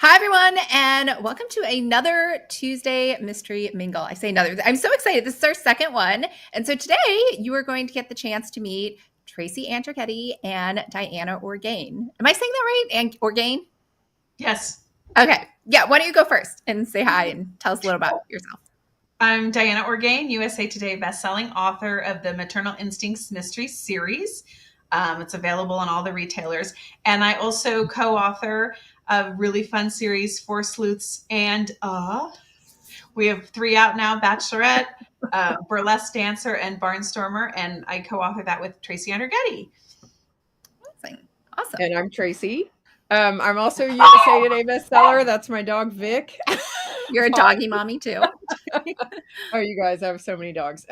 Hi, everyone, and welcome to another Tuesday Mystery Mingle. I say another. I'm so excited. This is our second one. And so today you are going to get the chance to meet Traci Andrighetti and Diana Orgain. Am I saying that right? And Orgain? Yes. Okay. Yeah. Why don't you go first and say hi and tell us a little about yourself? I'm Diana Orgain, USA Today bestselling author of the Maternal Instincts Mystery series. It's available on all the retailers. And I also co-author a really fun series for Sleuths and we have 3 out now: Bachelorette, Burlesque Dancer, and Barnstormer. And I co-author that with Traci Andrighetti. Awesome. And I'm Traci. I'm also USA Today bestseller. That's my dog Vic. You're a doggy mommy too. Oh, you guys have so many dogs.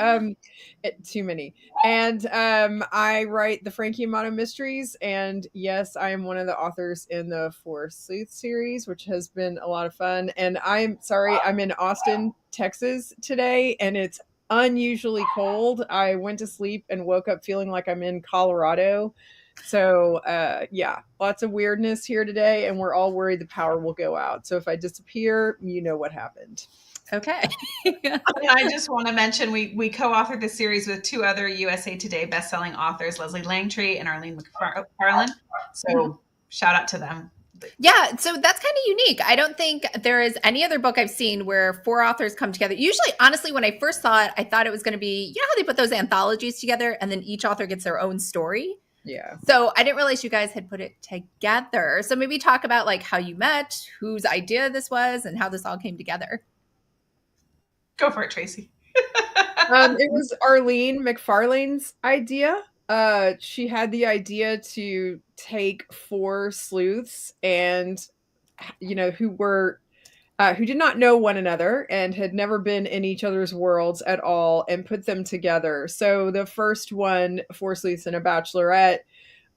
Too many. And I write the Frankie Amato Mysteries. And yes, I am one of the authors in the Sleuths series, which has been a lot of fun. And I'm sorry, I'm in Austin, Texas today, and it's unusually cold. I went to sleep and woke up feeling like I'm in Colorado. So yeah, lots of weirdness here today, and we're all worried the power will go out. So if I disappear, you know what happened. Okay. And I just want to mention we co-authored the series with 2 other USA Today bestselling authors, Leslie Langtry and Arlene McFarlane. So shout out to them. Yeah, so that's kind of unique. I don't think there is any other book I've seen where 4 authors come together. Usually, honestly, when I first saw it, I thought it was going to be, you know how they put those anthologies together and then each author gets their own story? Yeah. So I didn't realize you guys had put it together. So maybe talk about like how you met, whose idea this was, and how this all came together. Go for it, Traci. It was Arlene McFarlane's idea. She had the idea to take 4 sleuths and, you know, who did not know one another and had never been in each other's worlds at all, and put them together. So the first one, 4 sleuths and a bachelorette,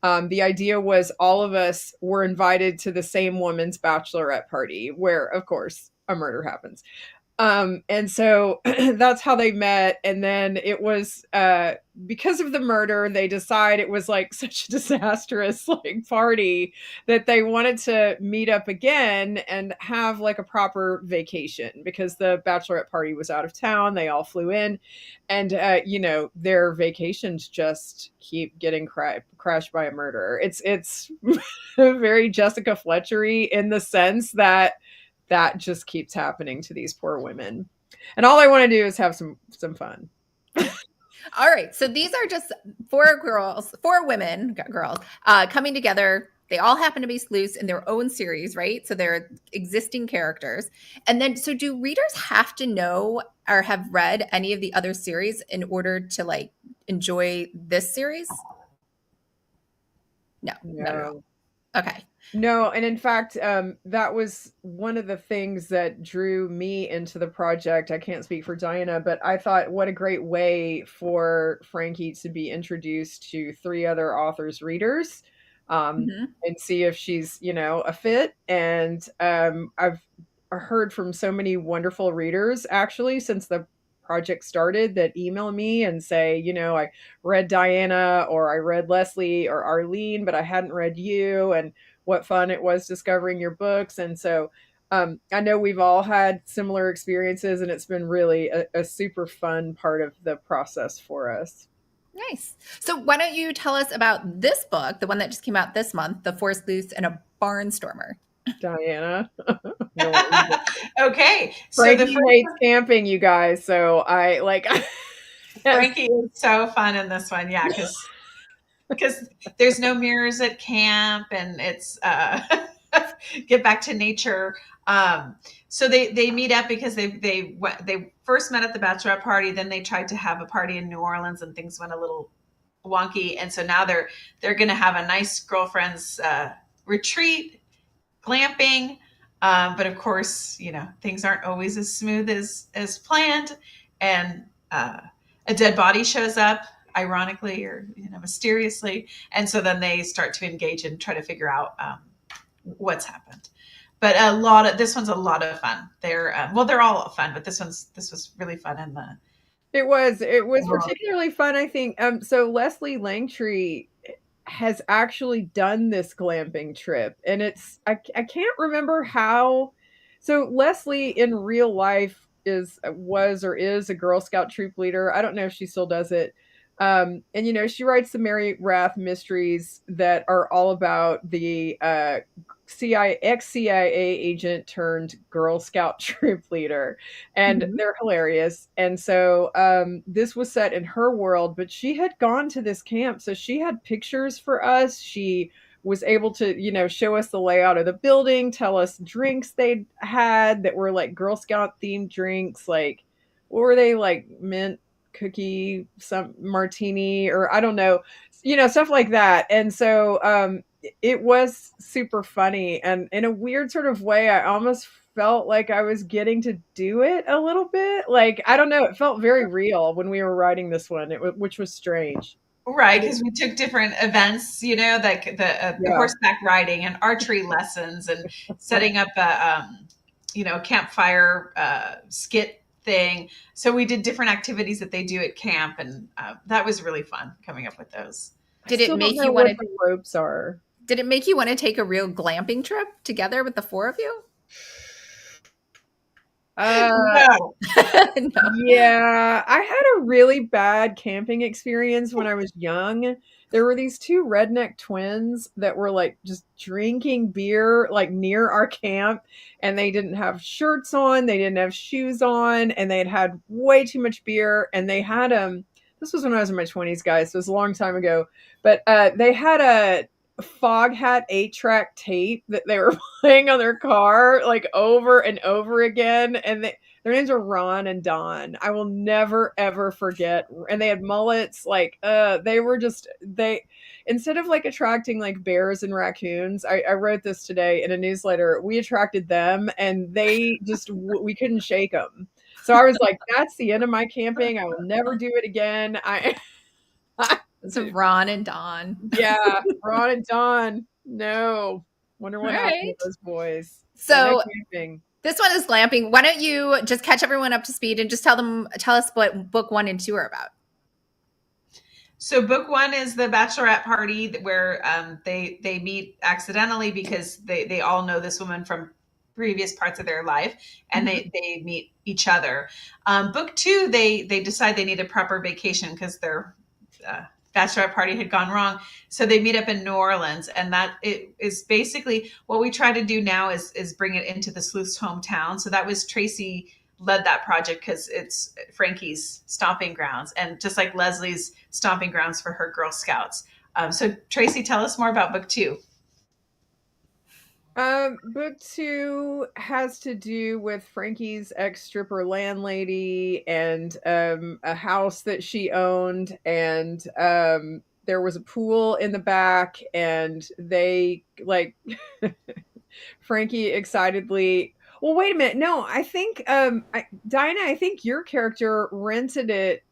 the idea was all of us were invited to the same woman's bachelorette party, where, of course, a murder happens. And so that's how they met. And then it was because of the murder, they decide it was like such a disastrous like party that they wanted to meet up again and have like a proper vacation, because the bachelorette party was out of town. They all flew in, and you know, their vacations just keep getting crashed by a murderer. It's very Jessica Fletchery in the sense that just keeps happening to these poor women. And all I want to do is have some fun. All right. So these are just 4 women, girls, coming together. They all happen to be sleuths in their own series, right? So they're existing characters. And then, so do readers have to know or have read any of the other series in order to like enjoy this series? No. Not at all. Okay. No, and in fact, that was one of the things that drew me into the project. I can't speak for Diana, but I thought, what a great way for Frankie to be introduced to 3 other authors' readers, and see if she's, you know, a fit. And I've heard from so many wonderful readers, actually, since the project started, that email me and say, you know, I read Diana, or I read Leslie or Arlene, but I hadn't read you, and what fun it was discovering your books. And so I know we've all had similar experiences, and it's been really a super fun part of the process for us. Nice. So why don't you tell us about this book, the one that just came out this month, The Four Sleuths and a Barnstormer? Diana. Okay. Frankie hates camping, you guys. So I like Frankie is so fun in this one. Yeah, because there's no mirrors at camp, and it's get back to nature. So they meet up because they first met at the bachelorette party. Then they tried to have a party in New Orleans, and things went a little wonky. And so now they're going to have a nice girlfriends retreat, glamping. But of course, you know, things aren't always as smooth as planned, and a dead body shows up, ironically, or, you know, mysteriously. And so then they start to engage and try to figure out what's happened. But this one's a lot of fun. They're all fun, but this was really fun. And it was particularly fun, I think. So Leslie Langtry has actually done this glamping trip, and I can't remember how. So Leslie in real life was or is a Girl Scout troop leader. I don't know if she still does it. And she writes the Mary Wrath mysteries that are all about the CIA ex-CIA agent turned Girl Scout troop leader, and Mhm. they're hilarious. And so this was set in her world, but she had gone to this camp, so she had pictures for us. She was able to, show us the layout of the building, tell us drinks they'd had that were like Girl Scout themed drinks, like what were they, like mint cookie, some martini, or I don't know, stuff like that. And so it was super funny, and in a weird sort of way I almost felt like I was getting to do it a little bit. Like, I don't know, it felt very real when we were writing this one, which was strange. Right, because we took different events, like the Yeah. horseback riding and archery lessons and setting up a, campfire skit thing. So we did different activities that they do at camp, and that was really fun coming up with those. Did I it still don't make know you what want to the ropes are. did it make you want to take a real glamping trip together with the four of you? No. No. Yeah, I had a really bad camping experience when I was young. There were these two redneck twins that were like just drinking beer like near our camp, and they didn't have shirts on, they didn't have shoes on, and they had had way too much beer. And they had this was when I was in my 20s, guys, so it was a long time ago. But they had a fog hat 8-track tape that they were playing on their car like over and over again, and their names are Ron and Don. I will never ever forget. And they had mullets. Like, they were just they instead of like attracting like bears and raccoons. I wrote this today in a newsletter. We attracted them, and they just we couldn't shake them. So I was like, that's the end of my camping. I will never do it again. It's Ron and Don. Yeah, Ron and Don. No. Wonder what All happened right. to those boys. So no camping. this one is glamping. Why don't you just catch everyone up to speed and just tell us what book 1 and 2 are about? So book 1 is the bachelorette party where they meet accidentally because they all know this woman from previous parts of their life, and they meet each other. Book 2, they decide they need a proper vacation because their bachelorette party had gone wrong. So they meet up in New Orleans, and that it is basically what we try to do now is bring it into the Sleuths' hometown. So that was Traci led that project because it's Frankie's stomping grounds, and just like Leslie's stomping grounds for her Girl Scouts. So Traci, tell us more about book 2. Book 2 has to do with Frankie's ex-stripper landlady and a house that she owned, and there was a pool in the back, and they like Frankie excitedly. Well, wait a minute. No, I think Dinah, I think your character rented it.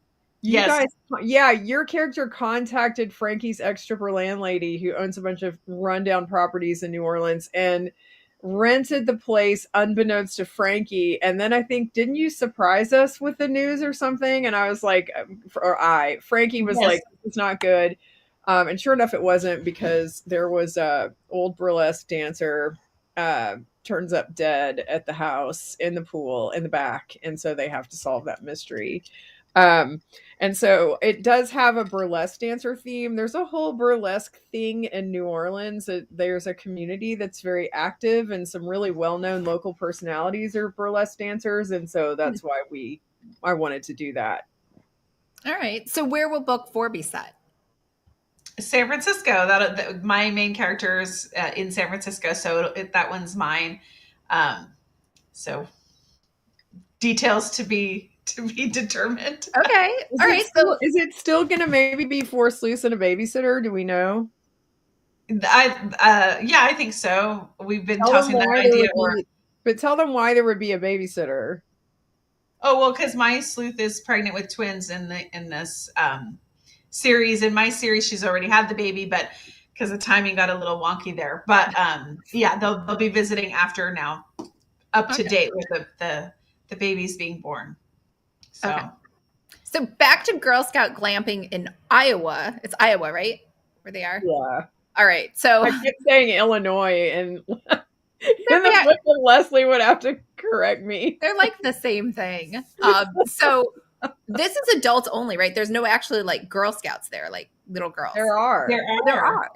You Yes. guys, yeah, your character contacted Frankie's ex-stripper landlady who owns a bunch of rundown properties in New Orleans and rented the place unbeknownst to Frankie. And then I think, didn't you surprise us with the news or something? And I was like, Frankie was like, it's not good. And sure enough, it wasn't, because there was a old burlesque dancer turns up dead at the house in the pool in the back. And so they have to solve that mystery. And so it does have a burlesque dancer theme. There's a whole burlesque thing in New Orleans. There's a community that's very active, and some really well-known local personalities are burlesque dancers. And so that's why I wanted to do that. All right. So where will book 4 be set? San Francisco. My main character's in San Francisco, so that one's mine. So details to be determined. Okay. All right. So is it still going to maybe be 4 sleuths and a babysitter? Do we know? I think so. We've been tossing that idea. But tell them why there would be a babysitter. Oh, well, because my sleuth is pregnant with twins in this series. In my series, she's already had the baby, but because the timing got a little wonky there. But they'll be visiting after now, up to date with the babies being born. So. So back to Girl Scout glamping in Iowa. It's Iowa, right? where they are? Yeah. All right. So I kept saying Illinois, and in the bad. book, Leslie would have to correct me. They're like the same thing. So this is adults only, right? There's no actually like Girl Scouts there, like little girls. There are. There are.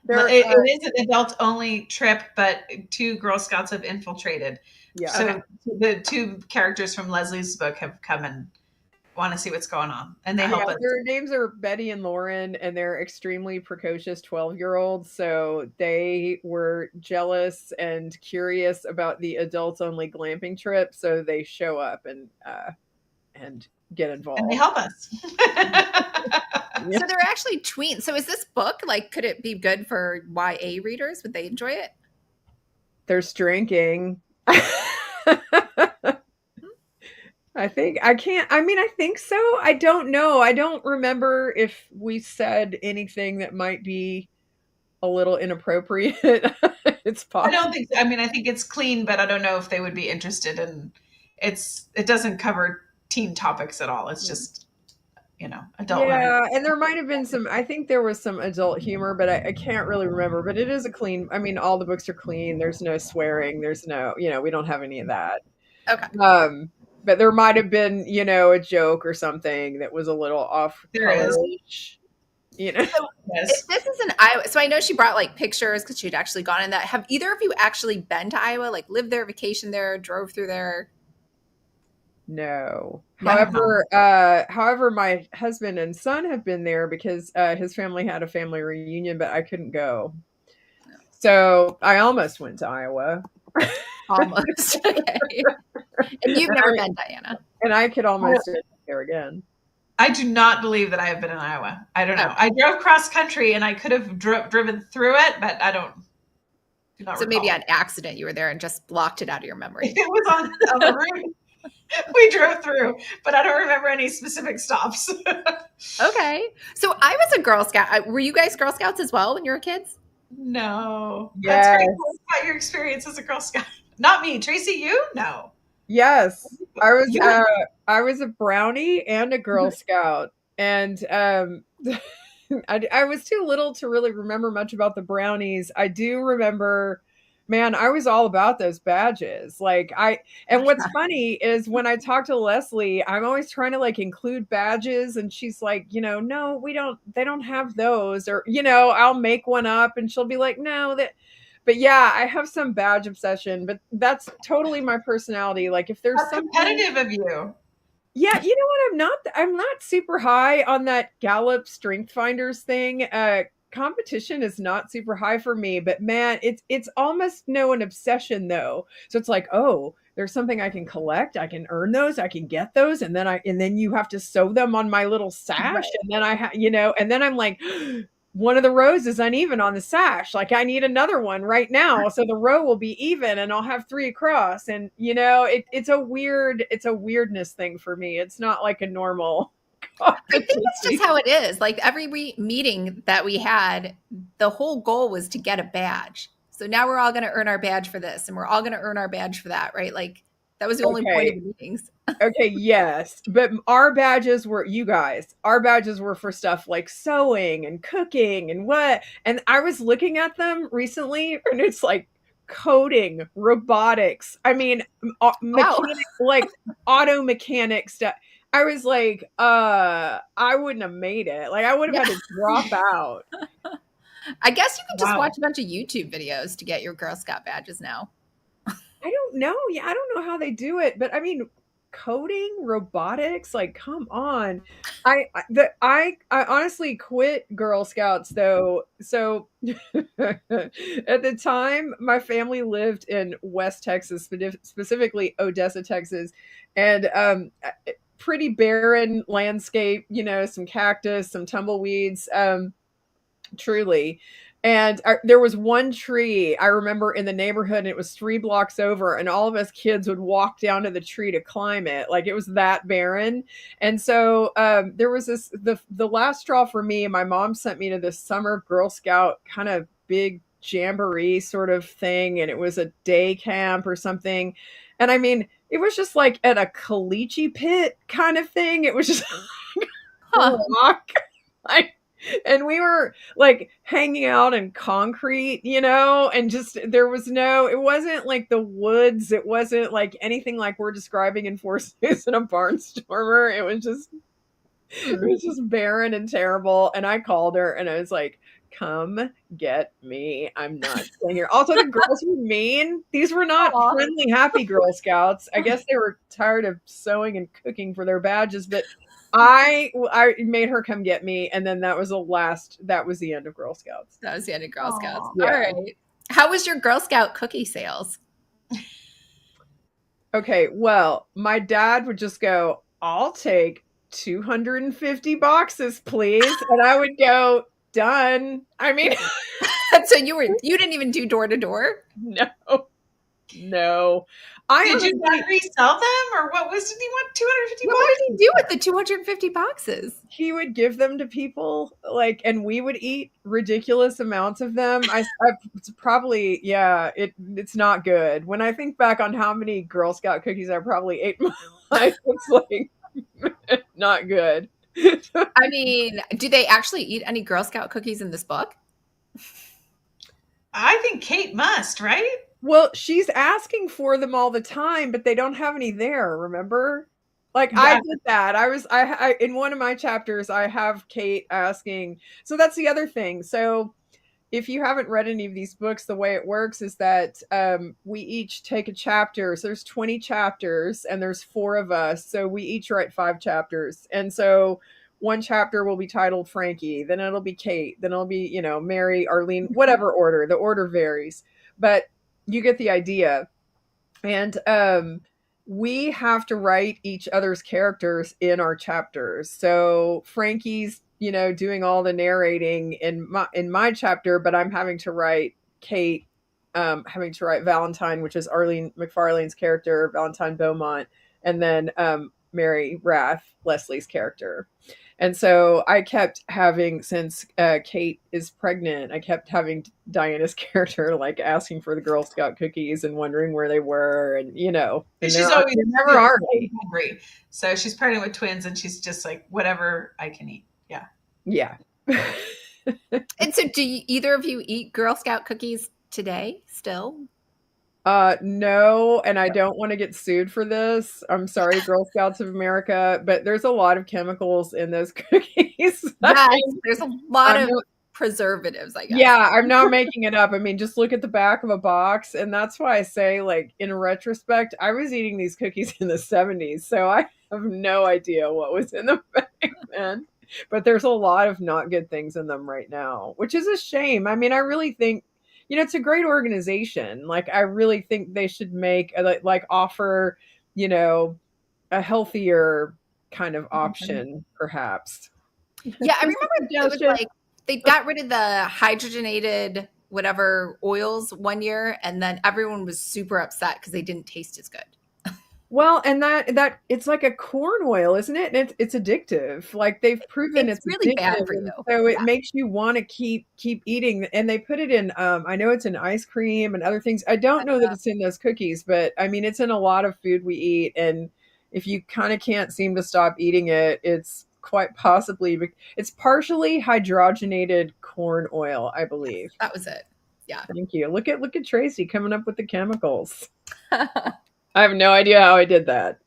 It is an adult only trip, but 2 Girl Scouts have infiltrated. Yeah. So the 2 characters from Leslie's book have come and want to see what's going on, and they help us. Their names are Betty and Lauren, and they're extremely precocious 12-year-olds. So they were jealous and curious about the adults only glamping trip. So they show up and get involved. And they help us. So they're actually tweens. So is this book, like, could it be good for YA readers? Would they enjoy it? There's drinking. I think so. I don't know. I don't remember if we said anything that might be a little inappropriate. It's possible. I don't think, I think it's clean, but I don't know if they would be interested in it doesn't cover teen topics at all. It's just, adult women. Yeah, and there might have been I think there was some adult humor, but I can't really remember. But it is a clean, all the books are clean. There's no swearing. There's no, we don't have any of that. Okay. But there might have been, a joke or something that was a little off. There is. So Yes. if this is in Iowa, so I know she brought like pictures because she'd actually gone in that. Have either of you actually been to Iowa, like lived there, vacation there, drove through there? No. No. However, my husband and son have been there because his family had a family reunion, but I couldn't go. So I almost went to Iowa. Almost. Okay. And you've never been, Diana. And I could almost do it there again. I do not believe that I have been in Iowa. I don't know. I drove cross country and I could have driven through it, but I don't. So maybe on accident you were there and just blocked it out of your memory. It was on the route. We drove through, but I don't remember any specific stops. Okay. So I was a Girl Scout. Were you guys Girl Scouts as well when you were kids? No. Yes. That's great. Tell us about your experience as a Girl Scout. Not me. Tracy, you? No. Yes. I was a brownie and a Girl Scout. And I was too little to really remember much about the brownies. I do remember, man, I was all about those badges. And what's funny is when I talk to Leslie, I'm always trying to include badges, and she's like, no, they don't have those, or, I'll make one up and she'll be like, no, but yeah, I have some badge obsession, but that's totally my personality. Like if there's something competitive of you. Yeah, you know what? I'm not super high on that Gallup Strength Finders thing. Competition is not super high for me, but man, it's almost an obsession though. So it's like, oh, there's something I can collect, I can earn those, I can get those, and then you have to sew them on my little sash, right. And then and then I'm like, one of the rows is uneven on the sash. Like I need another one right now, so the row will be even, and I'll have 3 across. And it's a weirdness thing for me. It's not like a normal. I think that's just how it is. Like every meeting that we had, the whole goal was to get a badge. So now we're all going to earn our badge for this, and we're all going to earn our badge for that, right? Like that was the only point of the meetings. Okay, yes. But our badges were for stuff like sewing and cooking and what. And I was looking at them recently, and it's like coding, robotics. I mean, mechanic, auto mechanic stuff. I was like, I wouldn't have made it. Like I would have had to drop out. I guess you could just watch a bunch of YouTube videos to get your Girl Scout badges now. I don't know. Yeah, I don't know how they do it, but I mean, coding, robotics, like come on. I honestly quit Girl Scouts though. So at the time, my family lived in West Texas, specifically Odessa, Texas, and pretty barren landscape, some cactus, some tumbleweeds, truly. And there was one tree I remember in the neighborhood, and it was 3 blocks over, and all of us kids would walk down to the tree to climb it. Like it was that barren. And so there was the last straw for me. My mom sent me to this summer Girl Scout kind of big jamboree sort of thing, and it was a day camp or something. And I mean, it was just like at a caliche pit kind of thing. It was just rock. And we were like hanging out in concrete, and just it wasn't like the woods. It wasn't like anything like we're describing in Four Sleuths and a Barnstormer. It was just barren and terrible. And I called her and I was like, come get me. I'm not staying here. Also, the girls were mean. These were not Aw. friendly, happy Girl Scouts. I guess they were tired of sewing and cooking for their badges, but I made her come get me. And then that was the end of Girl Scouts. That was the end of Girl Scouts. Yeah. All right. How was your Girl Scout cookie sales? Okay, well, my dad would just go, I'll take 250 boxes, please. And I would go, done. I mean, So you didn't even do door to door? no. Did you not resell them, or what was? Did he want 250 What boxes? did he do with the 250 boxes? He would give them to people, and we would eat ridiculous amounts of them. It's probably, it's not good. When I think back on how many Girl Scout cookies I probably ate in my life, it's like not good. I mean, do they actually eat any Girl Scout cookies in this book? I think Kate must, right? Well, she's asking for them all the time, but they don't have any there, remember? Like, Yeah. I did that. I in one of my chapters, I have Kate asking. So that's the other thing. So if you haven't read any of these books, the way it works is that we each take a chapter. So there's 20 chapters and there's 4 of us. So we each write 5 chapters. And so one chapter will be titled Frankie, then it'll be Kate, then it'll be, Mary, Arlene, whatever order. The order varies. But you get the idea. And we have to write each other's characters in our chapters. So Frankie's, doing all the narrating in my chapter, but I'm having to write Kate, having to write Valentine, which is Arlene McFarlane's character, Valentine Beaumont, and then Mary Rath, Leslie's character. And so I kept having, since Kate is pregnant, I kept having Diana's character like asking for the Girl Scout cookies and wondering where they were, and and she's always never are hungry. So she's pregnant with twins, and she's just like, whatever I can eat. Yeah. And so, do either of you eat Girl Scout cookies today still? No, and I don't want to get sued for this. I'm sorry, Girl Scouts of America, but there's a lot of chemicals in those cookies. Yes, there's a lot of preservatives, I guess. Yeah, I'm not making it up. I mean, just look at the back of a box, and that's why I say, like, in retrospect, I was eating these cookies in the 70s, so I have no idea what was in them back then. But there's a lot of not good things in them right now, which is a shame. I mean, I really think it's a great organization. Like, I really think they should make offer, a healthier kind of option, perhaps. Yeah, I remember it was like they got rid of the hydrogenated whatever oils one year, and then everyone was super upset because they didn't taste as good. Well, and that it's like a corn oil, isn't it? And it's addictive. Like, they've proven it's really addictive, bad for you. So it makes you want to keep eating. And they put it in. I know it's in ice cream and other things. I don't know that it's in those cookies, but I mean, it's in a lot of food we eat. And if you kind of can't seem to stop eating it, it's quite possibly it's partially hydrogenated corn oil, I believe. That was it. Yeah. Thank you. Look at Traci coming up with the chemicals. I have no idea how I did that.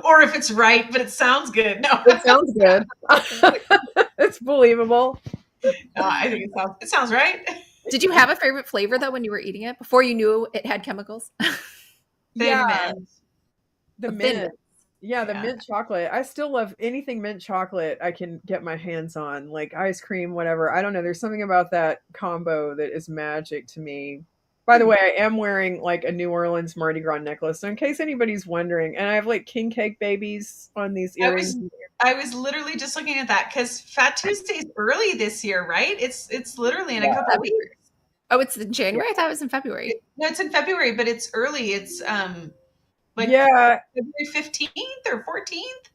Or if it's right, but it sounds good. No, it sounds good. It's believable. I think it sounds right. Did you have a favorite flavor though when you were eating it before you knew it had chemicals? Mint. The mint. Yeah, the mint chocolate. I still love anything mint chocolate I can get my hands on, like ice cream, whatever. I don't know. There's something about that combo that is magic to me. By the way, I am wearing like a New Orleans Mardi Gras necklace. So in case anybody's wondering, and I have like king cake babies on these earrings. I was literally just looking at that because Fat Tuesday is early this year, right? It's literally in a couple of weeks. Oh, it's in January? I thought it was in February. No, it's in February, but it's early. It's February 15th or 14th.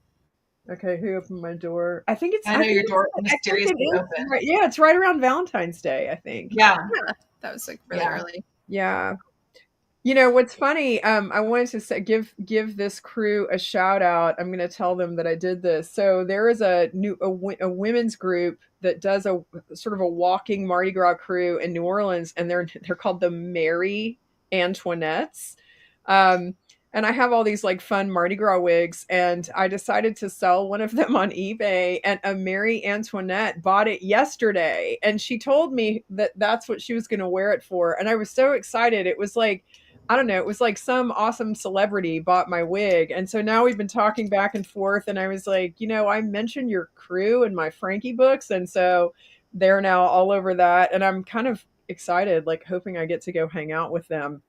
Okay, who opened my door? I think it's. I know your door mysteriously open. Right, yeah, it's right around Valentine's Day, I think. Yeah. That was like really early. Yeah. You know what's funny? I wanted to say, give this crew a shout out. I'm going to tell them that I did this. So there is a women's group that does a sort of a walking Mardi Gras crew in New Orleans, and they're called the Mary Antoinettes. Um, and I have all these like fun Mardi Gras wigs, and I decided to sell one of them on eBay. And a Mary Antoinette bought it yesterday, and she told me that that's what she was going to wear it for, and I was so excited. It was like, I don't know, it was like some awesome celebrity bought my wig. And so now we've been talking back and forth. And I was like, I mentioned your crew in my Frankie books. And so they're now all over that. And I'm kind of excited, like hoping I get to go hang out with them.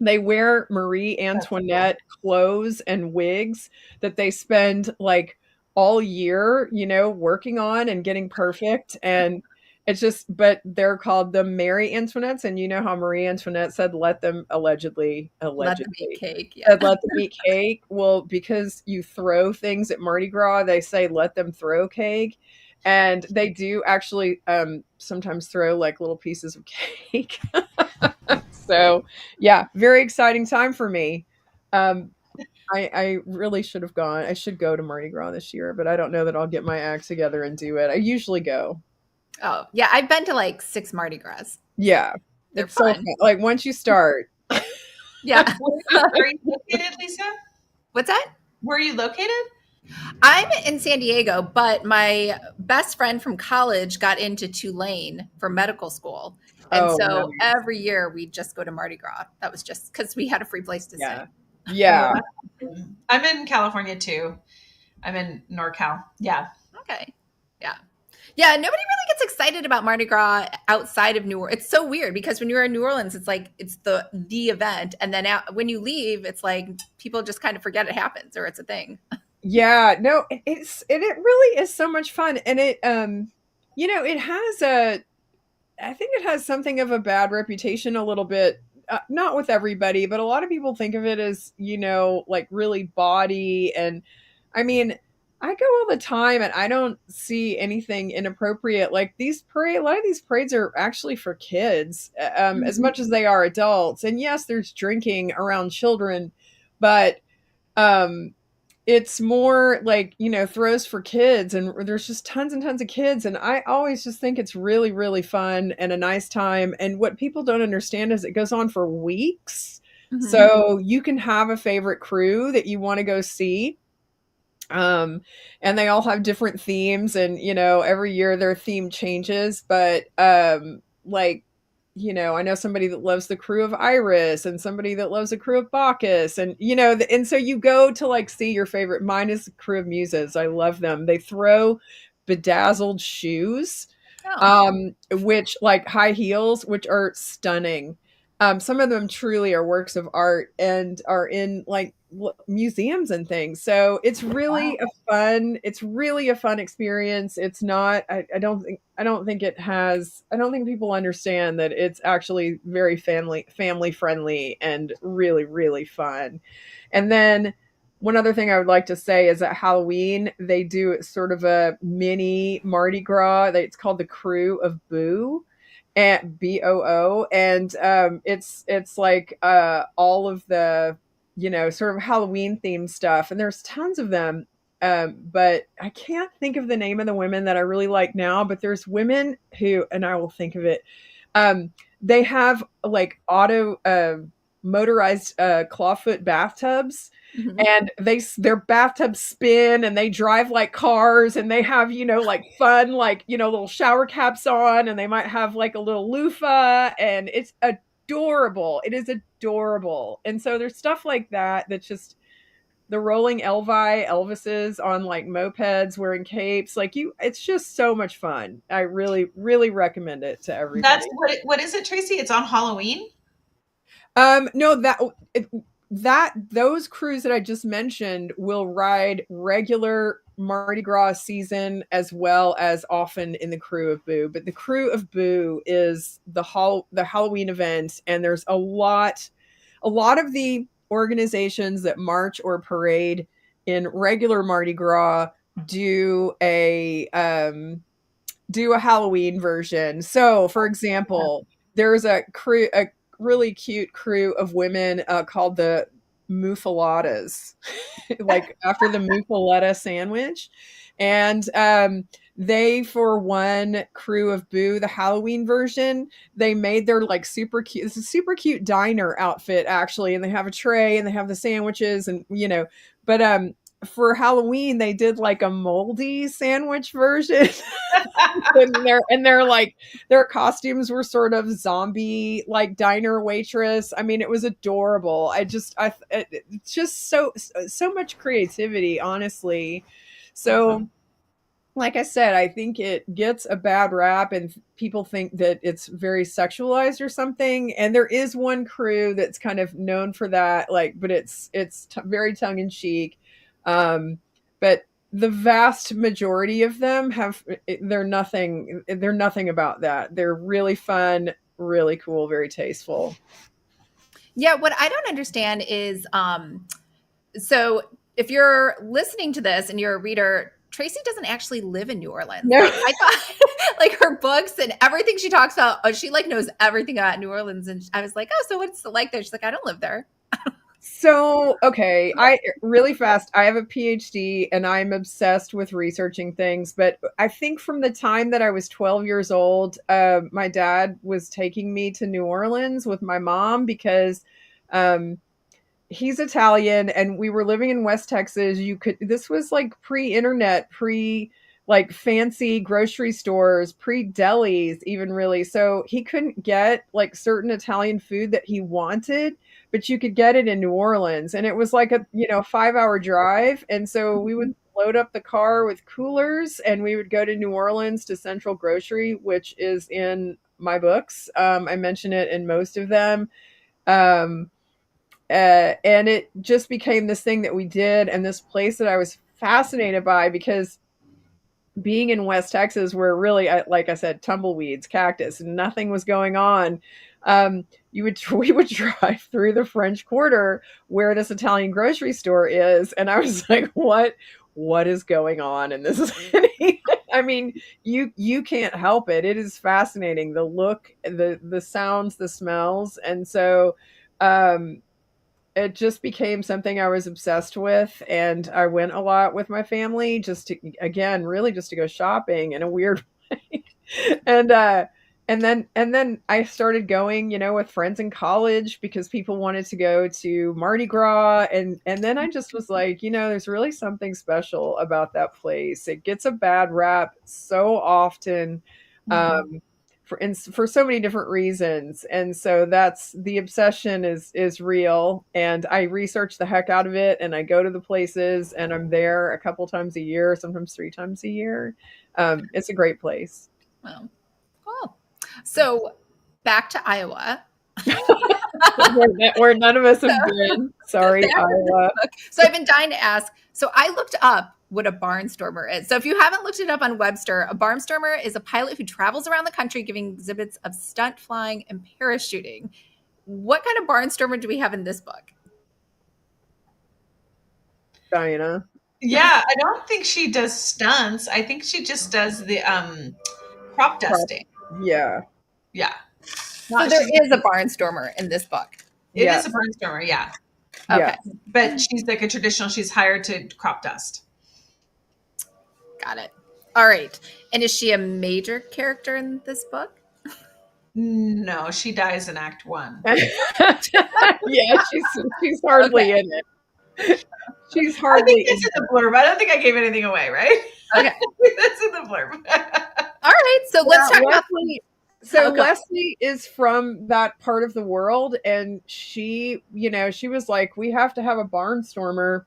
They wear Marie Antoinette clothes and wigs that they spend like all year, working on and getting perfect. And it's just, but they're called the Mary Antoinettes. And you know how Marie Antoinette said, let them allegedly, Let them eat cake. Yeah. said, let them eat cake. Well, because you throw things at Mardi Gras, they say, let them throw cake. And they do actually sometimes throw like little pieces of cake. So yeah, very exciting time for me. I really should have gone. I should go to Mardi Gras this year, but I don't know that I'll get my act together and do it. I usually go. Oh, yeah. I've been to like 6 Mardi Gras. Yeah. They're It's so fun. fun. Like once you start. Yeah. Where are you located, Lisa? What's that? Where are you located? I'm in San Diego, but my best friend from college got into Tulane for medical school. And so nice. every year we just go to Mardi Gras. That was just because we had a free place to stay. Yeah. I'm in California too. I'm in NorCal. Yeah. Okay. Yeah. Yeah. Nobody really gets excited about Mardi Gras outside of New Orleans. It's so weird because when you're in New Orleans, it's like it's the event. And then when you leave, it's like people just kind of forget it happens or it's a thing. Yeah, no, it really is so much fun. And it it has I think it has something of a bad reputation a little bit. Not with everybody, but a lot of people think of it as, like really bawdy. And I mean, I go all the time and I don't see anything inappropriate. Like a lot of these parades are actually for kids, as much as they are adults. And yes, there's drinking around children, but um it's more like, throws for kids, and there's just tons and tons of kids. And I always just think it's really, really fun and a nice time. And what people don't understand is it goes on for weeks. Mhm. So you can have a favorite crew that you want to go see. And they all have different themes, and, every year their theme changes. But, like, I know somebody that loves the crew of Iris and somebody that loves the crew of Bacchus. And, and so you go to like see your favorite. Mine is the crew of Muses. I love them. They throw bedazzled shoes, which like high heels, which are stunning. Some of them truly are works of art and are in like museums and things. So it's really it's really a fun experience. It's not, I don't think people understand that it's actually very family friendly and really, really fun. And then one other thing I would like to say is at Halloween, they do sort of a mini Mardi Gras. It's called the Crew of Boo, and BOO. And it's like all of the, sort of Halloween themed stuff. And there's tons of them. But I can't think of the name of the women that I really like now, but there's women who, and I will think of it. They have like motorized clawfoot bathtubs. Mhm. And their bathtubs spin and they drive like cars, and they have, like fun, like, little shower caps on, and they might have like a little loofah, and it's adorable. It is adorable. And so there's stuff like that that's just the rolling Elvises on like mopeds wearing capes. Like it's just so much fun. I really, really recommend it to everybody. That's what is it, Tracy? It's on Halloween? No, those crews that I just mentioned will ride regular Mardi Gras season as well as often in the Crew of Boo. But the Crew of Boo is the Halloween event, and there's a lot of the organizations that march or parade in regular Mardi Gras do a Halloween version. So, for example, there's a really cute crew of women called the Muffaladas, like after the muffaletta sandwich. And they, for one crew of Boo, the Halloween version, they made their like super cute, it's a super cute diner outfit actually. And they have a tray and they have the sandwiches and, but for Halloween, they did like a moldy sandwich version. and they're like their costumes were sort of zombie like diner waitress. I mean, it was adorable. It's just so much creativity, honestly. So like I said, I think it gets a bad rap and people think that it's very sexualized or something. And there is one crew that's kind of known for that, like, but it's very tongue in cheek. But the vast majority of them they're nothing about that. They're really fun, really cool, very tasteful. Yeah, what I don't understand is so if you're listening to this and you're a reader, Traci doesn't actually live in New Orleans. No. Like I thought like her books and everything she talks about, she like knows everything about New Orleans. And I was like, oh, so what's it like there? She's like, I don't live there. So, okay, I really fast. I have a PhD and I'm obsessed with researching things. But I think from the time that I was 12 years old, my dad was taking me to New Orleans with my mom because he's Italian and we were living in West Texas. This was like pre-internet, like fancy grocery stores, pre-delis even really. So he couldn't get like certain Italian food that he wanted, but you could get it in New Orleans. And it was like a, 5-hour drive. And so we would load up the car with coolers and we would go to New Orleans to Central Grocery, which is in my books. I mention it in most of them. And it just became this thing that we did, and this place that I was fascinated by because being in West Texas, where really, like I said, tumbleweeds, cactus, nothing was going on. We would drive through the French Quarter where this Italian grocery store is, and I was like, what is going on in this city? I mean, you can't help it. It is fascinating. The look, the sounds, the smells, and so it just became something I was obsessed with. And I went a lot with my family really just to go shopping in a weird way. and, and then I started going, with friends in college because people wanted to go to Mardi Gras. And then I just was like, there's really something special about that place. It gets a bad rap so often. For so many different reasons. And so that's the obsession is real. And I research the heck out of it and I go to the places and I'm there a couple times a year, sometimes 3 times a year. It's a great place. Wow. Cool. So back to Iowa. where none of us have been. Sorry, Iowa. So I've been dying to ask. So I looked up what a barnstormer is. So if you haven't looked it up on Webster, a barnstormer is a pilot who travels around the country giving exhibits of stunt flying and parachuting. What kind of barnstormer do we have in this book? Diana. Yeah, I don't think she does stunts. I think she just does the crop dusting. Yeah. Yeah. So there is a barnstormer in this book. It is a barnstormer, yeah. Okay. Yeah. But she's like a traditional, she's hired to crop dust. Got it. All right. And is she a major character in this book? No, she dies in Act 1. Yeah, she's hardly in it. She's hardly. I think that's in the blurb. I don't think I gave anything away, right? Okay. That's in the blurb. All right. So let's talk about Leslie. So Leslie is from that part of the world, and she was like, we have to have a barnstormer.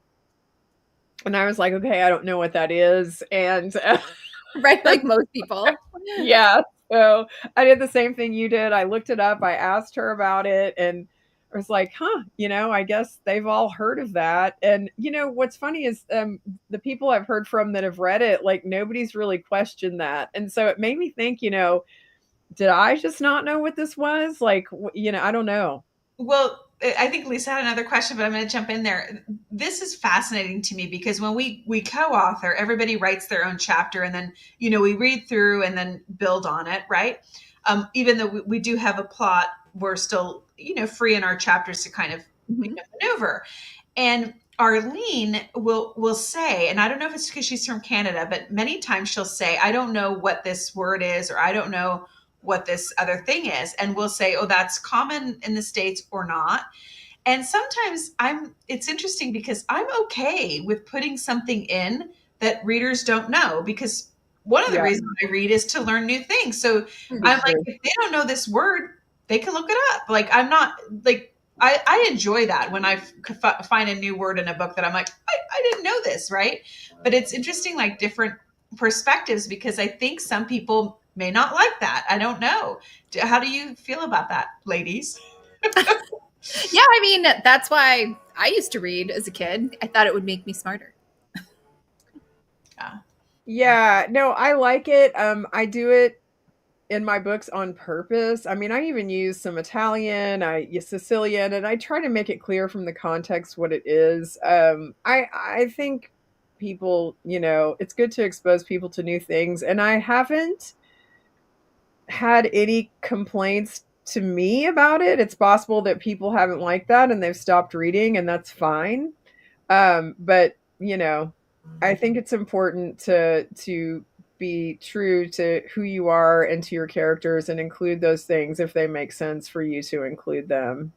And I was like, okay, I don't know what that is. And right, like most people. Yeah. So I did the same thing you did. I looked it up. I asked her about it, and I was like, I guess they've all heard of that. And what's funny is the people I've heard from that have read it, like nobody's really questioned that. And so it made me think, did I just not know what this was? Like, I don't know. Well, I think Lisa had another question, but I'm going to jump in there. This is fascinating to me because when we co-author, everybody writes their own chapter and then, we read through and then build on it, right? Even though we do have a plot we're still, free in our chapters to kind of Mhm. maneuver. And Arlene will say, and I don't know if it's because she's from Canada, but many times she'll say, I don't know what this word is, or I don't know what this other thing is. And we'll say, oh, that's common in the States or not. And sometimes it's interesting because I'm okay with putting something in that readers don't know, because one of the Yeah, reasons I read is to learn new things. So to be I'm like, sure. if they don't know this word, they can look it up. Like, I'm not like, I enjoy that when I find a new word in a book that I'm like, I didn't know this, right? But it's interesting, like different perspectives, because I think some people may not like that. I don't know. How do you feel about that, ladies? Yeah, I mean, that's why I used to read as a kid. I thought it would make me smarter. Yeah. Yeah, no, I like it. I do it in my books on purpose. I mean, I even use some Italian, I use Sicilian, and I try to make it clear from the context what it is. I think people, it's good to expose people to new things, and I haven't had any complaints to me about it. It's possible that people haven't liked that and they've stopped reading, and that's fine. But I think it's important to be true to who you are and to your characters and include those things if they make sense for you to include them.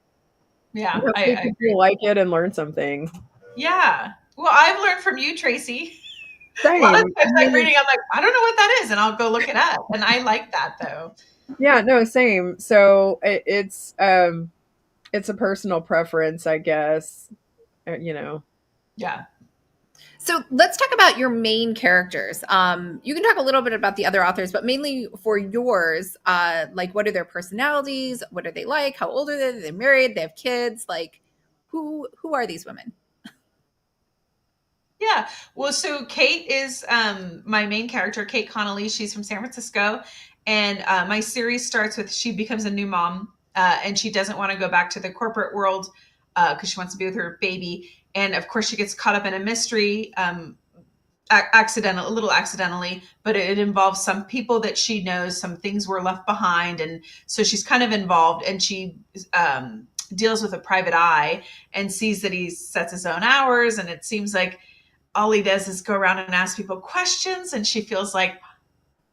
Yeah, Hopefully I people like it and learn something. Yeah. Well, I've learned from you, Tracy. A lot of Same. I times I'm mean, reading, I'm like, I don't know what that is, and I'll go look it up. And I like that though. yeah, no, same. So it's a personal preference, I guess. Yeah. So let's talk about your main characters. You can talk a little bit about the other authors, but mainly for yours, like what are their personalities? What are they like? How old are they? Are they married? They have kids? Like, who are these women? Yeah. Well, so Kate is my main character, Kate Connolly. She's from San Francisco. And my series starts with she becomes a new mom, and she doesn't want to go back to the corporate world because she wants to be with her baby. And of course, she gets caught up in a mystery, a little accidentally, but it involves some people that she knows. Some things were left behind, and so she's kind of involved. And she deals with a private eye and sees that he sets his own hours, and it seems like all he does is go around and ask people questions, and she feels like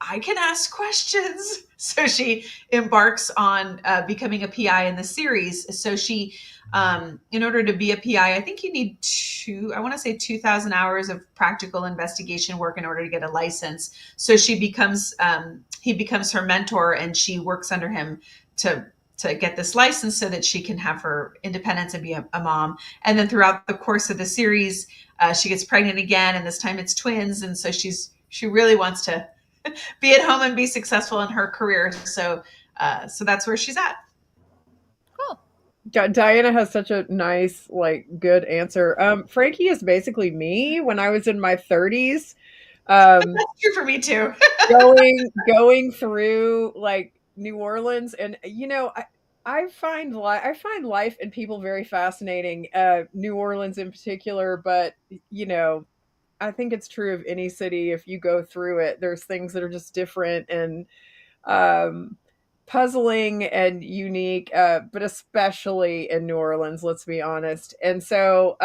I can ask questions. So she embarks on becoming a PI in the series. So she, in order to be a PI, I think you need I want to say 2,000 hours of practical investigation work in order to get a license. So he becomes her mentor, and she works under him to get this license so that she can have her independence and be a mom. And then throughout the course of the series, she gets pregnant again, and this time it's twins. And so she really wants to be at home and be successful in her career. So that's where she's at. Cool. Diana has such a nice, like, good answer. Frankie is basically me when I was in my 30s. Um, That's true for me too. going through like New Orleans, and I find life and people very fascinating. New Orleans in particular, but I think it's true of any city. If you go through it, there's things that are just different and um, puzzling and unique, but especially in New Orleans, let's be honest. And so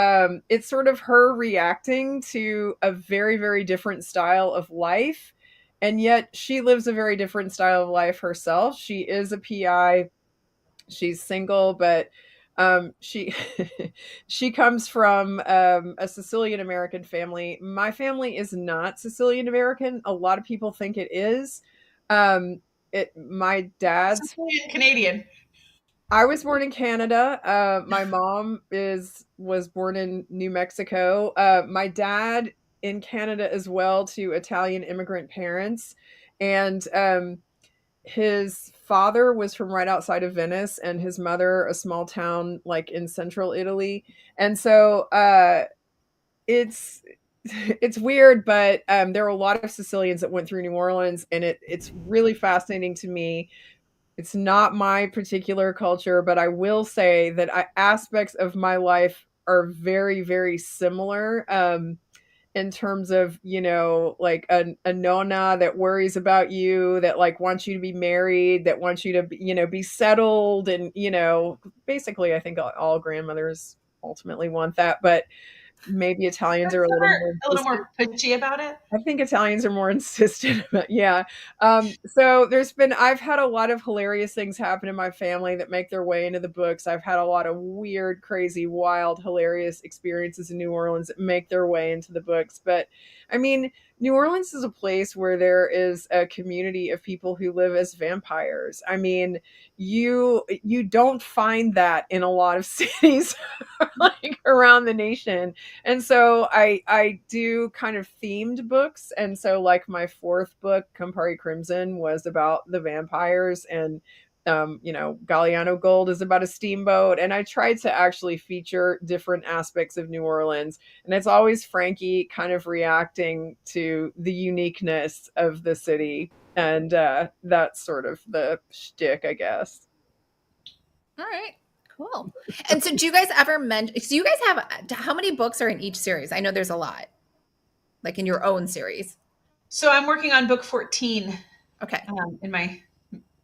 it's sort of her reacting to a very, very different style of life. And yet she lives a very different style of life herself. She is a PI, she's single, but she she comes from a Sicilian American family. My family is not Sicilian American. A lot of people think it is. My dad's Sicilian Canadian. I was born in Canada. My mom was born in New Mexico. My dad in Canada as well, to Italian immigrant parents, and his father was from right outside of Venice, and his mother a small town like in central Italy. And so it's it's weird, but there are a lot of Sicilians that went through New Orleans, and it's really fascinating to me. It's not my particular culture, but I will say that aspects of my life are very, very similar. in terms of, like a nonna that worries about you, that like wants you to be married, that wants you to be settled, and basically I think all grandmothers ultimately want that, but maybe Italians are a little more A little insistent. more pushy about it. I think Italians are more insistent, but yeah. So I've had a lot of hilarious things happen in my family that make their way into the books. I've had a lot of weird, crazy, wild, hilarious experiences in New Orleans that make their way into the books. But I mean, New Orleans is a place where there is a community of people who live as vampires. I mean, you don't find that in a lot of cities like around the nation. And so I do kind of themed books. And so like my fourth book, Campari Crimson, was about the vampires, and Galliano Gold is about a steamboat. And I tried to actually feature different aspects of New Orleans. And it's always Frankie kind of reacting to the uniqueness of the city. And that's sort of the shtick, I guess. All right. Cool. And so do you guys ever mention, so you guys have, how many books are in each series? I know there's a lot, like in your own series. So I'm working on book 14 Okay. in my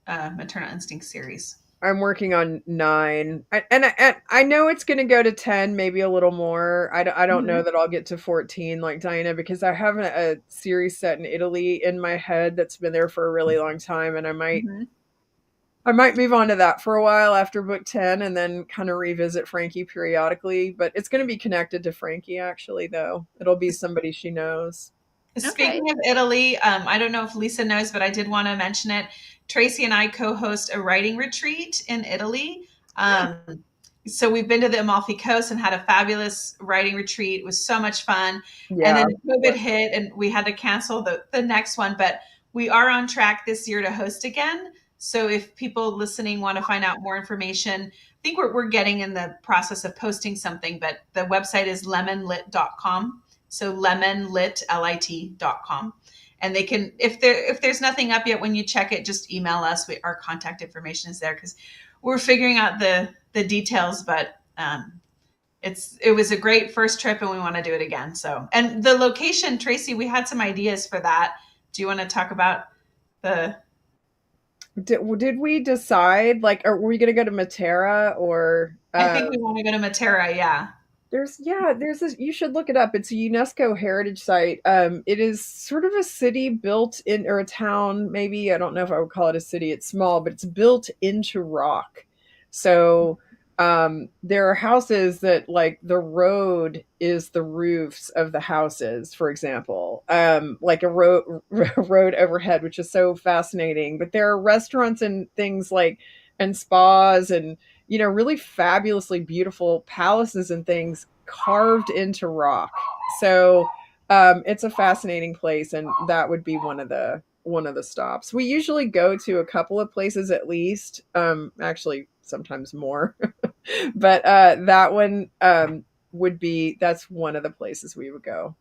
Maternal Instinct series. I'm working on 9, and I know it's going to go to 10, maybe a little more. I don't know that I'll get to 14 like Diana, because I have a series set in Italy in my head that's been there for a really long time, and I might move on to that for a while after book 10, and then kind of revisit Frankie periodically. But it's going to be connected to Frankie, actually, though. It'll be somebody she knows. Speaking of Italy, I don't know if Lisa knows, but I did want to mention it. Traci and I co-host a writing retreat in Italy. So we've been to the Amalfi Coast and had a fabulous writing retreat. It was so much fun. Yeah. And then COVID hit and we had to cancel the next one, but we are on track this year to host again. So if people listening want to find out more information, I think we're getting in the process of posting something, but the website is lemonlit.com. So lemonlit.com. And they can, if there's nothing up yet, when you check it, just email us. Our contact information is there, because we're figuring out the details, but it was a great first trip and we want to do it again. So, and the location, Traci, we had some ideas for that. Do you want to talk about did we decide, like, are we going to go to Matera, or I think we want to go to Matera. Yeah. There's this, you should look it up. It's a UNESCO heritage site. It is sort of a city built in, or a town, maybe. I don't know if I would call it a city. It's small, but it's built into rock. So there are houses that, like, the road is the roofs of the houses, for example, like a road overhead, which is so fascinating. But there are restaurants and things like, and spas, and really fabulously beautiful palaces and things carved into rock. So it's a fascinating place, and that would be one of the stops. We usually go to a couple of places at least, actually sometimes more, but that one that's one of the places we would go.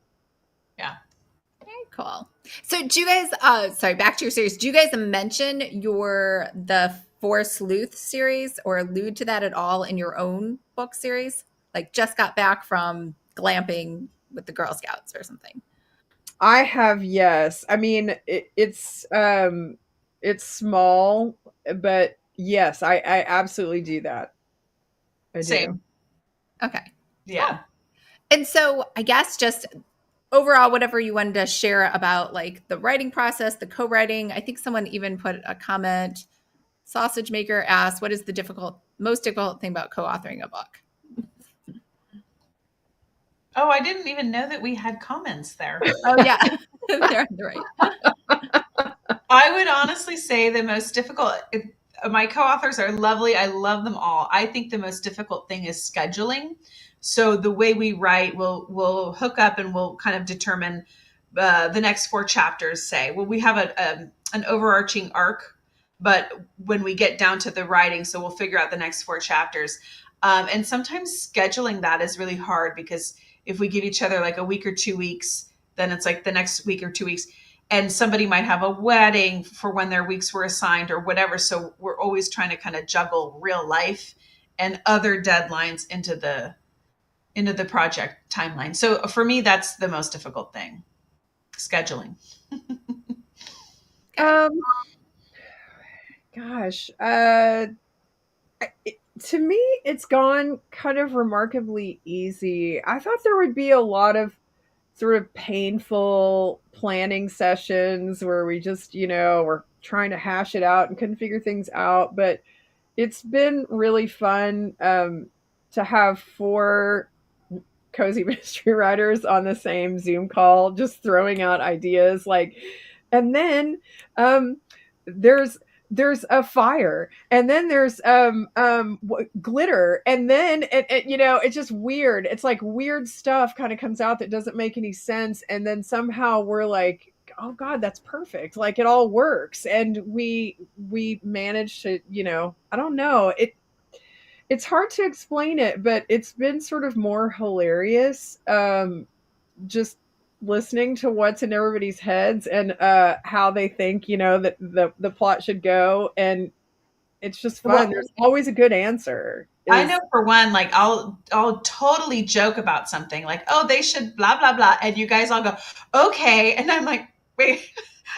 Yeah. Very cool. So do you guys, sorry, back to your series. Do you guys mention the 4 Sleuth series, or allude to that at all in your own book series? Like, just got back from glamping with the Girl Scouts or something. I have, yes. I mean, it's small, but yes, I absolutely do that. I Same. do. Okay. Yeah. And so I guess just overall, whatever you wanted to share about, like, the writing process, the co-writing. I think someone even put a comment. Sausage Maker asked, what is the most difficult thing about co-authoring a book? Oh, I didn't even know that we had comments there. Oh, yeah. They're on the right. I would honestly say the most difficult, my co-authors are lovely. I love them all. I think the most difficult thing is scheduling. So the way we write, we'll hook up and we'll kind of determine the next 4 chapters, say. Well, we have an overarching arc, but when we get down to the writing, so we'll figure out the next 4 chapters. And sometimes scheduling that is really hard, because if we give each other like a week or 2 weeks, then it's like the next week or 2 weeks. And somebody might have a wedding for when their weeks were assigned or whatever. So we're always trying to kind of juggle real life and other deadlines into the into the project timeline. So for me, that's the most difficult thing, scheduling. Um, gosh, to me, it's gone kind of remarkably easy. I thought there would be a lot of sort of painful planning sessions where we just, were trying to hash it out and couldn't figure things out. But it's been really fun to have four cozy mystery writers on the same Zoom call, just throwing out ideas. And then um, there's a fire, and then there's glitter, and then it's just weird. It's like weird stuff kind of comes out that doesn't make any sense, and then somehow we're like, oh god, that's perfect, like it all works, and we managed to, I don't know, it's hard to explain it, but it's been sort of more hilarious, just listening to what's in everybody's heads and how they think, that the plot should go, and it's just fun. Well, There's always a good answer. I know for one, like I'll totally joke about something like, oh, they should blah blah blah, and you guys all go, okay, and I'm like, wait,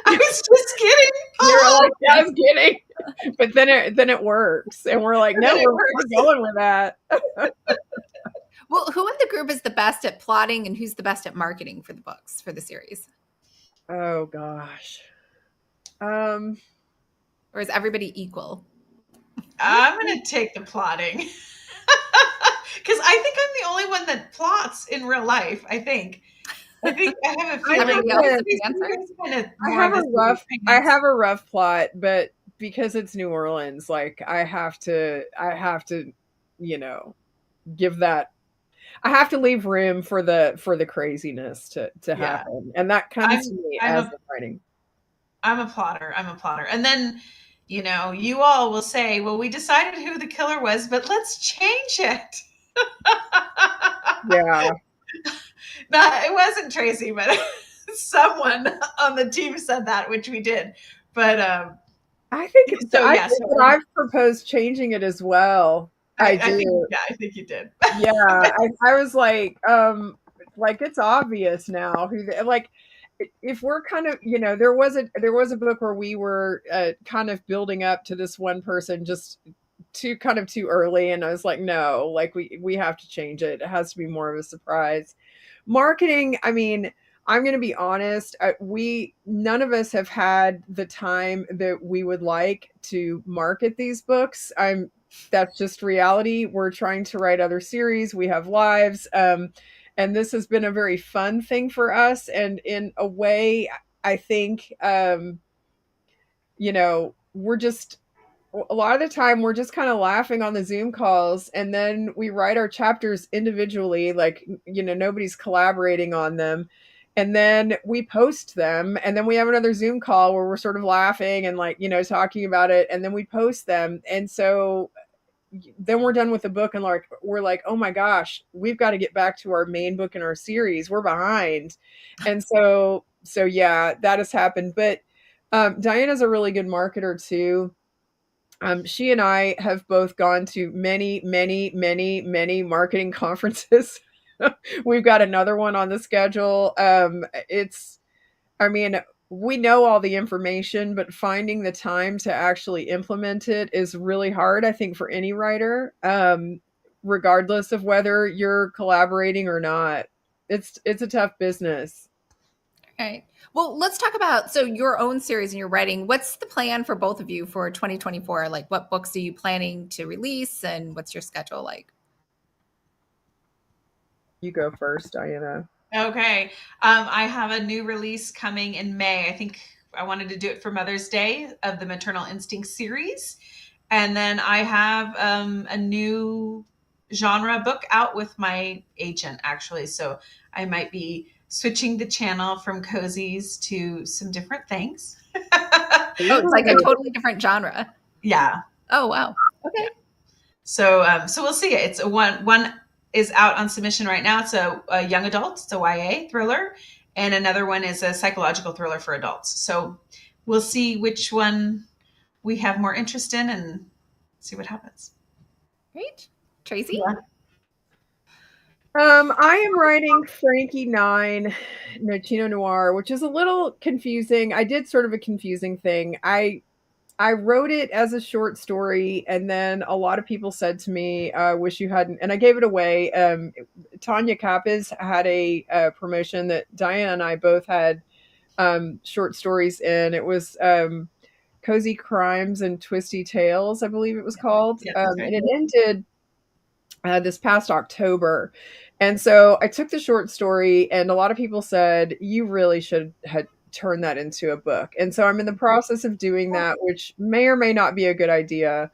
I was just kidding. You're like, yeah, I was kidding, but then it works, and we're like, no, we're going with that. Well, who in the group is the best at plotting, and who's the best at marketing for the books, for the series? Oh gosh. Or is everybody equal? I'm gonna take the plotting because I think I'm the only one that plots in real life. I think I have a feeling. I have a rough plot, but because it's New Orleans, like I have to, give that. I have to leave room for the craziness to happen, and that comes to me as the writing. I'm a plotter. And then, you all will say, well, we decided who the killer was, but let's change it. Yeah. No, it wasn't Traci, but someone on the team said that, which we did. But I think so. I've proposed changing it as well. I do. I think you did. Yeah, I was like it's obvious now who if we're kind of, there was a book where we were kind of building up to this one person just too early, and I was like, no, like we have to change it. It has to be more of a surprise. Marketing, I mean, I'm going to be honest, none of us have had the time that we would like to market these books. That's just reality. We're trying to write other series. We have lives. And this has been a very fun thing for us. And in a way, I think, we're just, a lot of the time, we're just kind of laughing on the Zoom calls. And then we write our chapters individually, like, nobody's collaborating on them. And then we post them. And then we have another Zoom call where we're sort of laughing and talking about it. And then we post them. And so then we're done with the book, and we're like, oh my gosh, we've got to get back to our main book in our series. We're behind. And so yeah, that has happened. But Diana's a really good marketer too. She and I have both gone to many, many, many, many marketing conferences. We've got another one on the schedule. We know all the information, but finding the time to actually implement it is really hard, I think, for any writer, regardless of whether you're collaborating or not. It's a tough business. All right. Well, let's talk about, so your own series and your writing. What's the plan for both of you for 2024? Like, what books are you planning to release, and what's your schedule like? You go first, Diana. Okay. I have a new release coming in May. I think I wanted to do it for Mother's Day, of the Maternal Instinct series. And then I have a new genre book out with my agent, actually. So I might be switching the channel from cozies to some different things. Oh, it's like a totally different genre. Yeah. Oh, wow. Okay. So we'll see. It's a one is out on submission right now. It's a young adult. It's a YA thriller. And another one is a psychological thriller for adults. So we'll see which one we have more interest in and see what happens. Great. Traci? Yeah. I am writing Frankie 9, Nocino Noir, which is a little confusing. I did sort of a confusing thing. I wrote it as a short story, and then a lot of people said to me, "Wish you hadn't," and I gave it away. Tanya Kappas had a promotion that Diana and I both had short stories in. It was Cozy Crimes and Twisty Tales, I believe it was called, Yeah, that's right. and it ended this past October. And so I took the short story, and a lot of people said, you really should have turned that into a book. And so I'm in the process of doing that, which may or may not be a good idea.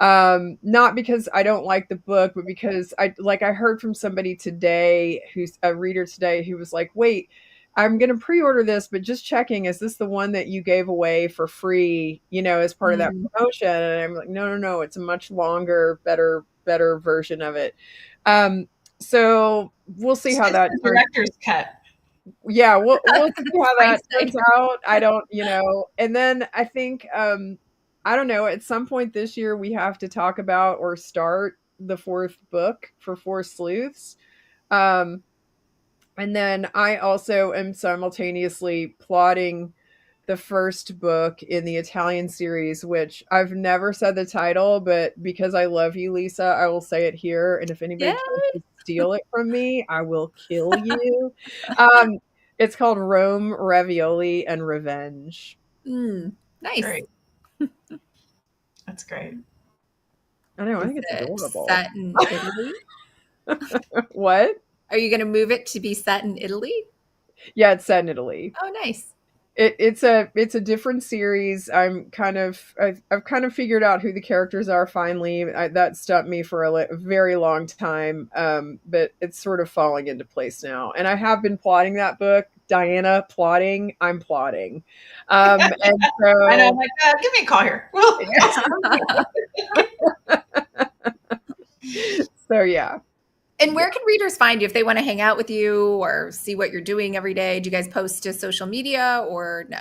Not because I don't like the book, but because I heard from somebody today, who's a reader today, who was like, wait, I'm going to pre-order this, but just checking, is this the one that you gave away for free, as part of that promotion? And I'm like, no, it's a much longer, better version of it. So we'll see how that turns. Director's cut. Yeah, we'll see how that turns out. I don't, and then I think, I don't know, at some point this year, we have to talk about or start the 4th book for 4 Sleuths. And then I also am simultaneously plotting the 1st book in the Italian series, which I've never said the title, but because I love you, Lisa, I will say it here. And if anybody tries to steal it from me, I will kill you. It's called Rome, Ravioli, and Revenge. Nice. Great. That's great. I know. I think it's adorable. Set in Italy? What? Are you going to move it to be set in Italy? Yeah, it's set in Italy. Oh, nice. It's a different series. I've kind of figured out who the characters are finally. That stumped me for a very long time, but it's sort of falling into place now. And I have been plotting that book. Diana plotting, I'm plotting, and so I know. I'm like, give me a call here. So yeah. And where can readers find you if they want to hang out with you or see what you're doing every day? Do you guys post to social media or no?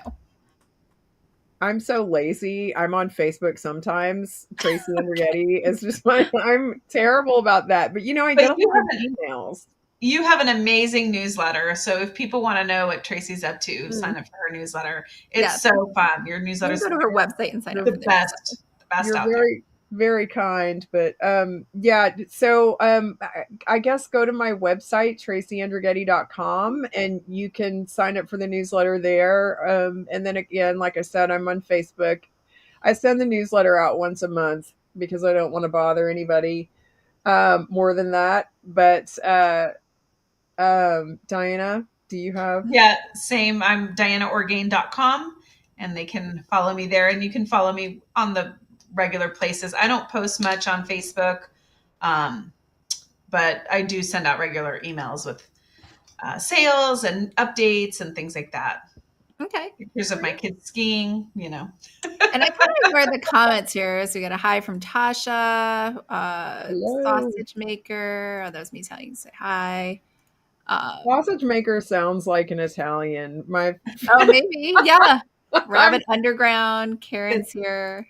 I'm so lazy. I'm on Facebook sometimes. Traci Andrighetti is just I'm terrible about that. But I get a lot of emails. You have an amazing newsletter. So if people want to know what Traci's up to, sign up for her newsletter. It's so fun. Your newsletter is go to her website and sign up for the best. The best You're out very, very kind. But yeah, so I guess go to my website, traciandrighetti.com, and you can sign up for the newsletter there. And then again, like I said, I'm on Facebook. I send the newsletter out once a month because I don't want to bother anybody more than that. But Diana, do you have? Yeah, same. I'm dianaorgain.com, and they can follow me there, and you can follow me on the regular places. I don't post much on Facebook, but I do send out regular emails with sales and updates and things like that. Okay. Pictures of my kids skiing, And I kind of read the comments here. So we got a hi from Tasha, sausage maker. Oh, that was me telling you to say hi. Sausage maker sounds like an Italian. Oh, maybe. Yeah. Rabbit Underground. Karen's here.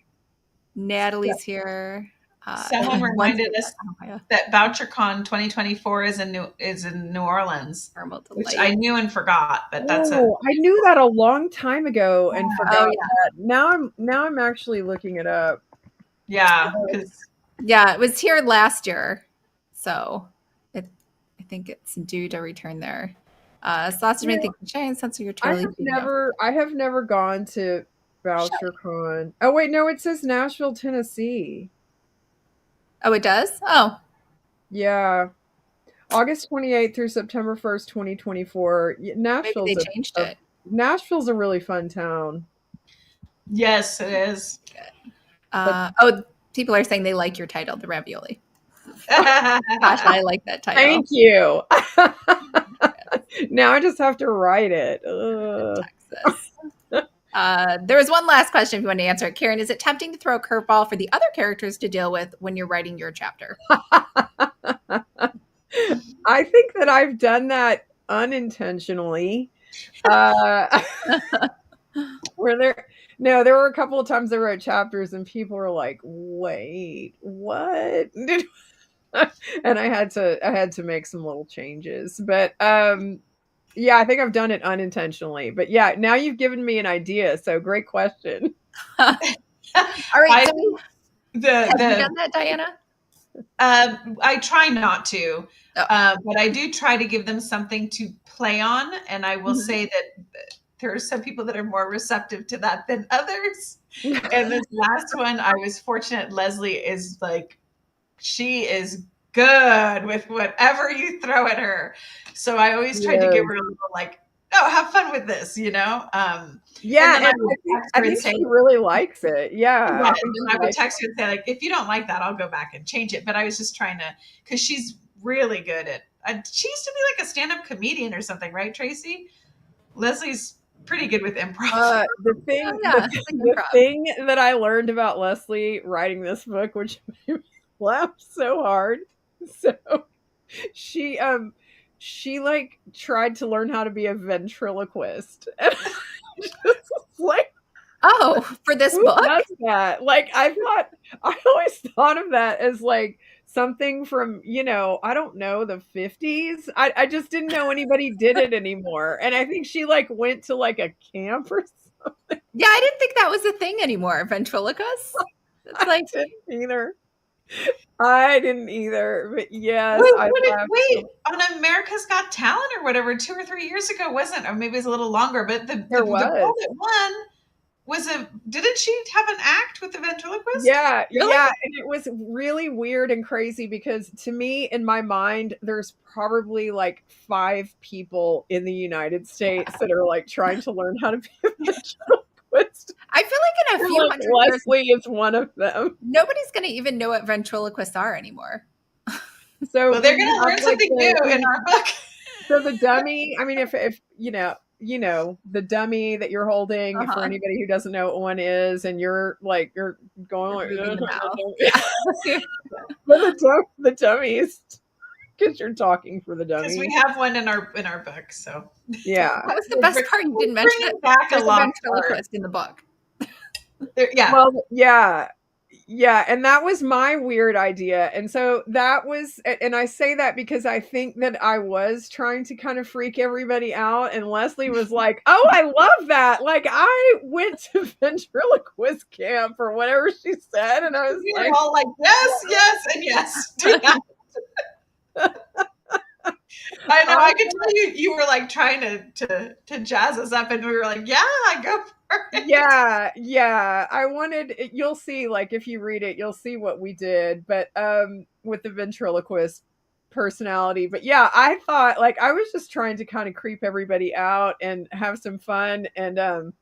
Natalie's here. Someone reminded us that VoucherCon 2024 is in New Orleans, which I knew and forgot. But that's I knew that a long time ago and forgot that. Now I'm actually looking it up. Yeah, it was here last year, so I think it's due to return there. Sausage Man, thank you for sharing. Sense of your I have never gone to VoucherCon. Oh wait, no, it says Nashville, Tennessee. Oh, it does? Oh. Yeah. August 28th through September 1st, 2024. Nashville's Maybe they changed it. Nashville's a really fun town. Yes, it is. People are saying they like your title, The Ravioli. Gosh, I like that title. Thank you. Now I just have to write it. Texas. There was one last question if you want to answer it. Karen, is it tempting to throw a curveball for the other characters to deal with when you're writing your chapter? I think that I've done that unintentionally. There were a couple of times I wrote chapters and people were like, wait, what? and I had to make some little changes. But yeah, I think I've done it unintentionally. But yeah, now you've given me an idea. So great question. All right. I So have you the done that, Diana? I try not to, Oh. but I do try to give them something to play on. And I will Mhm. say that there are some people that are more receptive to that than others. And this last one, I was fortunate. Leslie is like, she is good with whatever you throw at her. So I always tried to give Yes. her a little like, oh, have fun with this, you know? And Yeah, then I and would text I her and think say, she really likes it. Yeah, yeah, I think and she I would likes text her and say, like, if you don't like that, I'll go back and change it. But I was just trying to, because she's really good at, she used to be like a stand-up comedian or something, right, Traci? Leslie's pretty good with improv. The Oh, thing yeah. It's like the improv. thing that I learned about Leslie writing this book, which made me laugh so hard. So she she like tried to learn how to be a ventriloquist. And I just was like, Oh, for this who book? does that? Like I always thought of that as like something from, I don't know, the 50s. I just didn't know anybody did it anymore. And I think she like went to like a camp or something. Yeah, I didn't think that was a thing anymore. Ventriloquist. It's I like, didn't either. I didn't either. But yes, Wait, I laughed wait, so on America's Got Talent or whatever, 2 or 3 years ago, wasn't, or maybe it was a little longer, but the there girl was. that won didn't she have an act with the ventriloquist? Yeah, really? yeah, and it was really weird and crazy because to me, in my mind, there's probably like 5 people in the United States that are like trying to learn how to be a ventriloquist. I feel like in a And few like hundred years, Leslie is one of them. nobody's going to even know what ventriloquists are anymore. So Well, they're we going to have learn like something new in our book. so the dummy, I mean, if the dummy that you're holding, for Uh-huh. anybody who doesn't know what one is, and you're going like Moving the mouth. yeah. Yeah. Well, the dummies, because you're talking for the Because we dummy. have one in our book, so Yeah. That was the best part. You didn't we're mention it. bringing back a There's a lost art. ventriloquist in the book. Yeah, Well, yeah. Yeah, and that was my weird idea. And so that was, and I say that because I think that I was trying to kind of freak everybody out. And Leslie was like, oh, I love that. Like, I went to ventriloquist camp or whatever she said. And I was we like, were all like, yes, yes, and yes. I know. I could tell you were like trying to jazz us up, and we were like, yeah, go for it. yeah. I wanted, you'll see, like, if you read it, you'll see what we did. But with the ventriloquist personality. But yeah, I thought, like, I was just trying to kind of creep everybody out and have some fun. And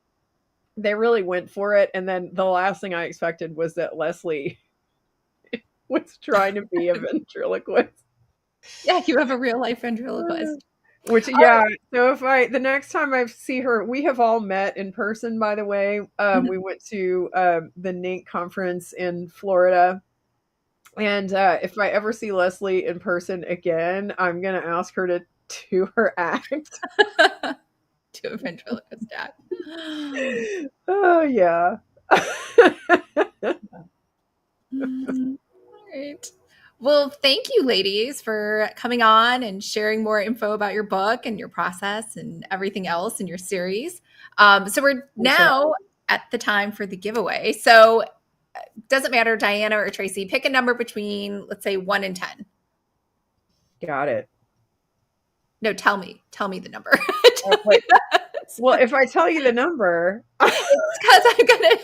they really went for it. And then the last thing I expected was that Leslie was trying to be a ventriloquist. Yeah, you have a real life ventriloquist. Which, yeah, so the next time I see her, we have all met in person, by the way. We went to the NINC conference in Florida. And if I ever see Leslie in person again, I'm going to ask her to do her act. To a ventriloquist act. Oh, yeah. All right. Well, thank you, ladies, for coming on and sharing more info about your book and your process and everything else in your series. So we're now at the time for the giveaway. So doesn't matter, Diana or Traci, pick a number between, let's say, 1 and 10. Got it. No, tell me the number. Wait. Well, if I tell you the number, it's because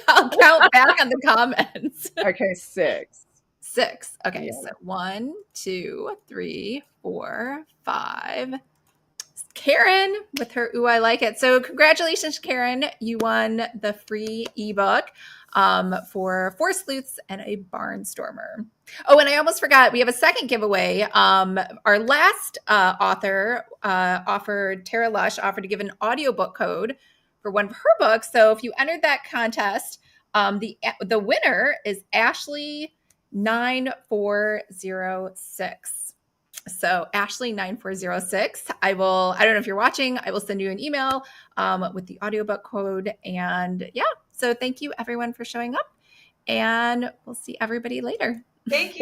I'll count back on the comments. Okay, 6. 6. Okay, Yeah. so 1, 2, 3, 4, 5. Karen with her Ooh, I Like It. So congratulations, Karen. You won the free ebook for 4 Sleuths and a Barnstormer. Oh, and I almost forgot. We have a second giveaway. Our last author Tara Lush offered to give an audiobook code for one of her books. So if you entered that contest, the winner is Ashley 9406. So Ashley 9406. I don't know if you're watching, I will send you an email with the audiobook code. And yeah, so thank you everyone for showing up, and we'll see everybody later. Thank you